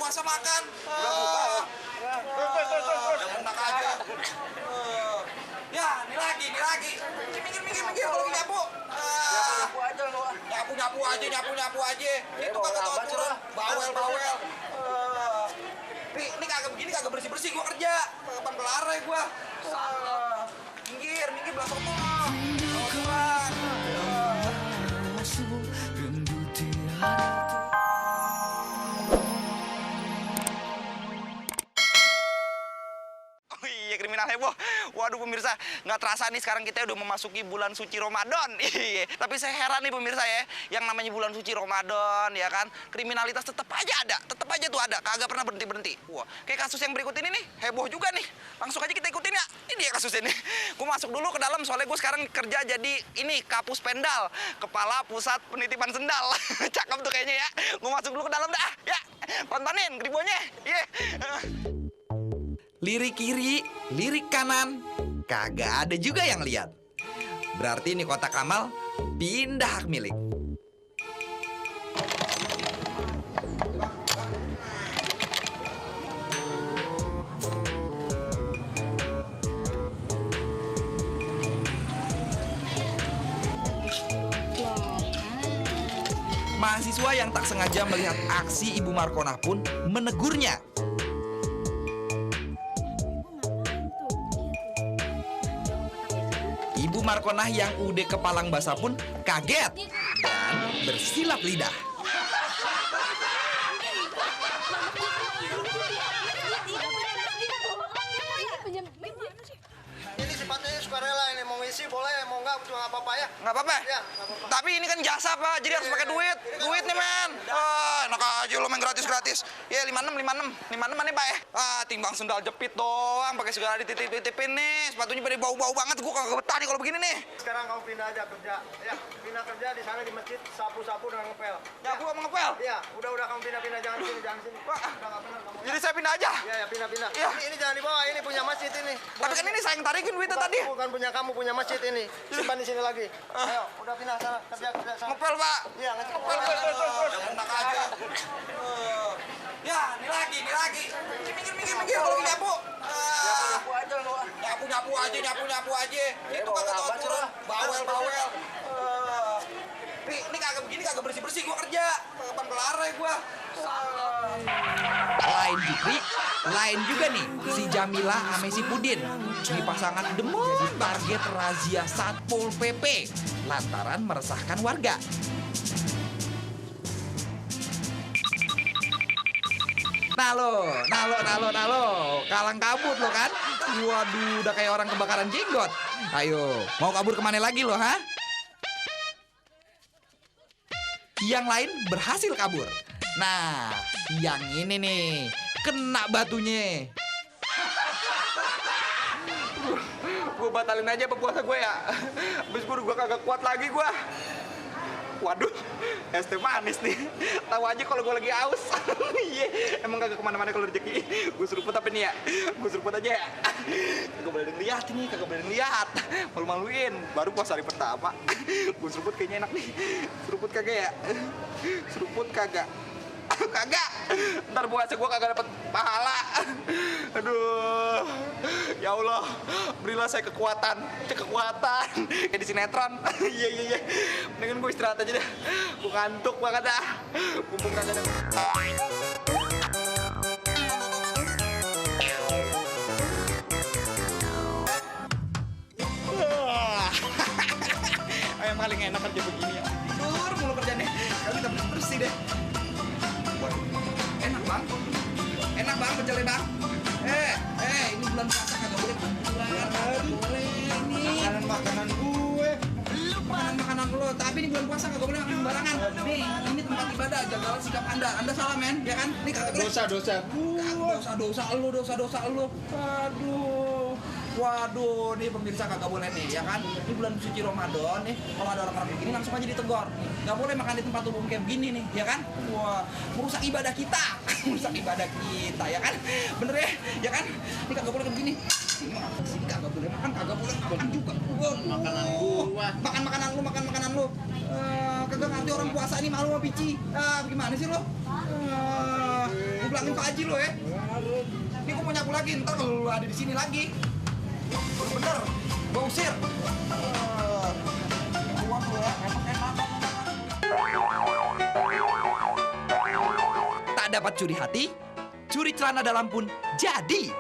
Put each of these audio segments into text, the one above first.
masa makan. Udah buka ya. Enak aja. Ya, ini lagi. Minggir kalau nyapu. Nyapu aja lo. Nyapu aja. Itu kagak tahu turun. Bawel. Ini kagak begini kagak bersih gua kerja. Kapan kelar ya gua. Minggir belah sono. Oh iya, kriminal heboh. Waduh pemirsa, nggak terasa nih sekarang kita udah memasuki bulan suci Ramadan. Iya. Tapi saya heran nih pemirsa ya, yang namanya bulan suci Ramadan ya kan, kriminalitas tetap aja tuh ada, kagak pernah berhenti. Wah, kayak kasus yang berikut ini nih, heboh juga nih. Langsung aja kita ikutin ya. Ini dia kasusnya nih. Gue masuk dulu ke dalam soalnya gue sekarang kerja jadi ini Kapus Pendal, Kepala Pusat Penitipan Sendal. Cakep tuh kayaknya ya. Gue masuk dulu ke dalam dah. Ya, tontonin geribonya. Iya. Lirik kiri, lirik kanan, kagak ada juga yang lihat. Berarti ini kotak amal pindah hak milik. Mahasiswa yang tak sengaja melihat aksi Ibu Markonah pun menegurnya. Ibu Markonah yang udah kepalang basah pun kaget dan bersilat lidah. Ini sifatnya sukarela, ini mau ngisi boleh, mau nggak cuma nggak apa-apa ya. Nggak apa-apa? Ya, nggak apa-apa. Tapi ini kan jasa, Pak. Jadi harus pakai duit. Duit nih, men. Enak aja lo main gratis. Ya, 56 nih, Pak ya. Timbang sendal jepit doang. Pakai segala dititip-titipin nih. Sepatunya pada bau-bau banget. Gue kagak betah nih kalau begini nih. Sekarang kamu pindah aja kerja. Ya, pindah kerja di sana di masjid, sapu-sapu dengan ngepel. Nyapu sama ngepel? Iya, udah kamu pindah jangan sini. Pak, Udah nggak benar kamu. jadi saya pindah aja? Iya, pindah. Iya. Ini jangan dibawa, ini punya masjid ini. Tapi kan ini saya yang tarikin duitnya tadi. Bukan punya kamu, punya masjid ini. Simpan di sini lagi. Ayo, udah pindah sana, kerja sana. Ngepel, Pak. Iya, ngecek. Enak aja. Ya, ini lagi. Minggir kalau nyapu. Nyapu aja lo. Nyapu aja. Itu kagak tahu turun. Bawel. Ini kagak begini kagak bersih gua kerja. Kapan kelar ya gua. Lain Jupri, lain juga nih si Jamila sama si Pudin. Ini pasangan demen target razia Satpol PP lantaran meresahkan warga. Nah lo, kalang kabut lo kan? Waduh, udah kayak orang kebakaran jenggot. Ayo, mau kabur kemana lagi lo, ha? Yang lain berhasil kabur. Nah, yang ini nih, kena batunya. Gue batalin aja puasa gue ya. Abis gue kagak kuat lagi gue. Waduh, es teh manis nih. Tahu aja kalau gue lagi aus. Iya, emang kagak kemana-mana kalau rezeki. Gue seruput apa nih ya? Gue seruput aja ya. Kagak boleh ngeliat ini, malu-maluin. Baru puasa hari pertama. Gue seruput kayaknya enak nih. Seruput kagak ya? Seruput kagak. Kagak. Ntar puasa gue kagak dapet pahala. Aduh. Ya Allah, berilah saya kekuatan. Kayak di sinetron. Iya. Mendingan gue istirahat aja deh. Gue ngantuk banget dah. Mumpung kagak ada. Yang paling enak kerja begini ya. Tidur mulu kerjanya. Kali kita bersih deh. Enak bang, pecelnya bang. Ini bulan puasa kagak boleh kagak boleh ini. Makanan gue. Makanan lo, tapi ini bulan puasa kagak boleh makan sembarangan. Nih, ini tempat ibadah, jagalah sikap Anda. Anda salah men, ya kan? Ini kagak boleh. Dosa lo. Waduh, nih pemirsa kagak boleh nih, ya kan? Ini bulan suci Ramadan nih. Kalau ada orang-orang begini langsung aja ditegur. Nggak boleh makan di tempat umum kayak begini nih, ya kan? Wah, merusak ibadah kita, ya kan? Bener ya kan? Ini kagak boleh kayak begini. Sini kagak boleh makan juga. Makan makanan lu. Kagak kagak ngerti orang puasa ini malu sama pici. Ah, gimana sih lo? Gue bilangin Pak Haji lo ya. Ini gue mau nyapu lagi, ntar kalau lo ada di sini lagi. Bener, gue usir. Uang lo ya, enak. Tak dapat curi hati, curi celana dalam pun jadi.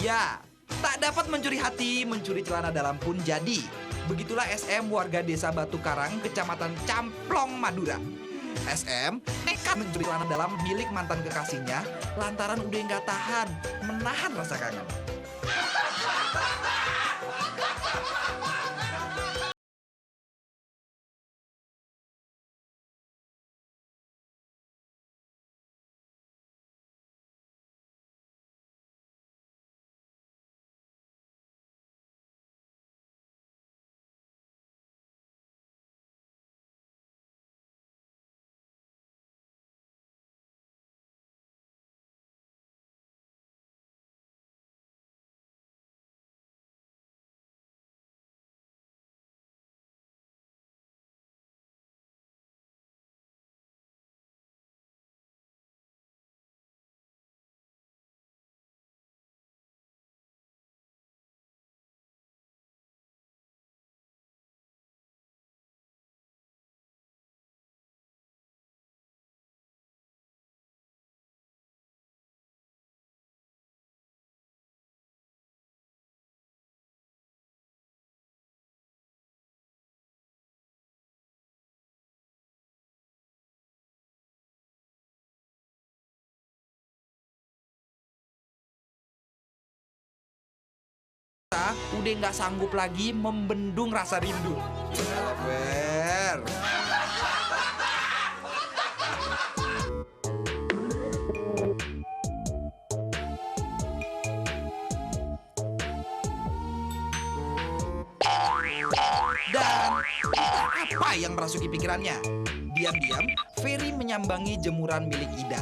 Ya, tak dapat mencuri hati, mencuri celana dalam pun jadi. Begitulah SM warga desa Batu Karang, kecamatan Camplong, Madura. SM nekat mencuri celana dalam milik mantan kekasihnya lantaran udah nggak tahan menahan rasa kangen. Udah nggak sanggup lagi membendung rasa rindu. Ber. Dan apa yang merasuki pikirannya? Diam-diam, Ferry menyambangi jemuran milik Ida.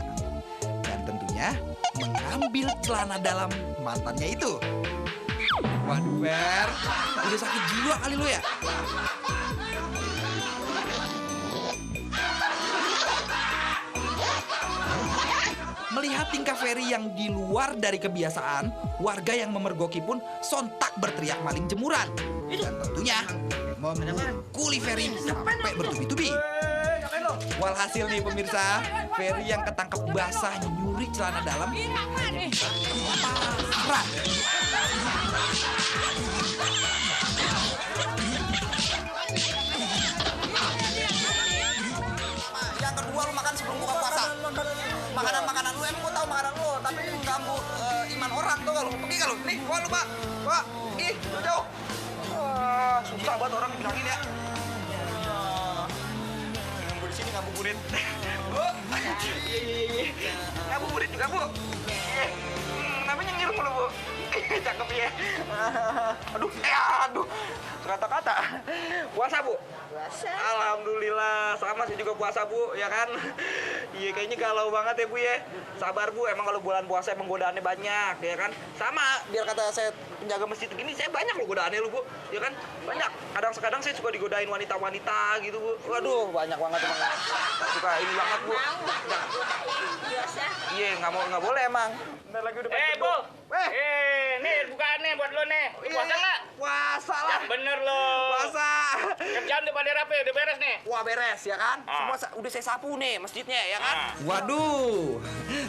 Dan tentunya mengambil celana dalam mantannya itu. Waduh, Fer, udah sakit jiwa kali lo ya? Melihat tingkah Ferry yang di luar dari kebiasaan, warga yang memergoki pun sontak berteriak maling jemuran. Dan tentunya memukuli Ferry sampai bertubi-tubi. Walhasil nih pemirsa, Ferry yang ketangkep basah nyuri celana dalam parah. Yang kedua, lu makan sebelum buka puasa. Makanan lu emang gua tahu makanan lu, tapi ini mengganggu iman orang tuh kalau pergi kalau nih, wah lu Pak, ih jauh. Susah banget orang bilangin ya. Gue di sini ngabuburit. Bu, iya. Ngabuburit juga Bu. Namanya ngirum lu Bu. Cakep ya. Aduh. Kata-kata. Puasa Bu? Puasa. Alhamdulillah, sama sih juga puasa Bu, ya kan? Iya, kayaknya galau banget ya Bu ya. Sabar Bu, emang kalau bulan puasa emang godaannya banyak, ya kan? Sama, biar kata saya penjaga masjid begini, saya banyak loh godaannya lu Bu, ya kan? Banyak. Kadang-kadang saya suka digodain wanita-wanita gitu Bu. Waduh, banyak banget emang. Suka ini banget Bu. Puasa. Iya, nggak boleh emang. Bentar lagi udah Bu. Nih bukaannya buat lo nih. Puasa nggak? Puasa lah. Yang bener lo. Puasa. Kerjaan udah pada rapi, udah beres nih. Wah, beres ya kan? Ah. Semua udah saya sapu nih masjidnya ya kan? Ah. Waduh,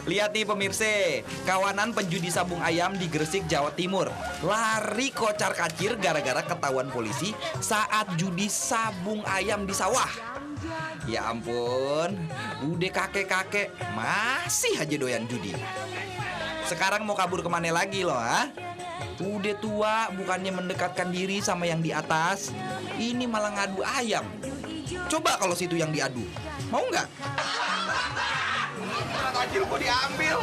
lihat nih pemirsa, kawanan penjudi sabung ayam di Gresik, Jawa Timur lari kocar kacir gara-gara ketahuan polisi saat judi sabung ayam di sawah. Ya ampun, udah kakek-kakek masih aja doyan judi. Sekarang mau kabur kemana lagi loh, ha? Udah tua, bukannya mendekatkan diri sama yang di atas, ini malah ngadu ayam. Coba kalau situ yang diadu, mau nggak? Tajil gua diambil.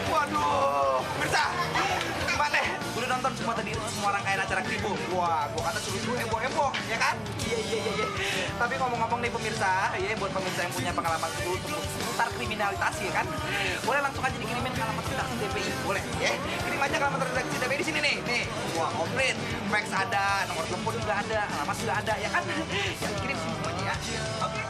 Waduh, pemirsa, gimana? Udah nonton semua tadi semua rangkaian acara Kribo? Wah, gua kata suruh heboh-heboh, ya kan? Iya. Tapi ngomong-ngomong nih pemirsa, ya buat pemirsa yang punya pengalaman seputar kriminalitas ya kan, boleh langsung aja dikirimin ke alamat redaksi DPI, boleh ya? Kirim aja ke alamat redaksi DPI di sini nih. Wah, komplit, fax ada, nomor telepon juga ada, alamat juga ada, ya kan? Yang kirim semuanya ya. Oke.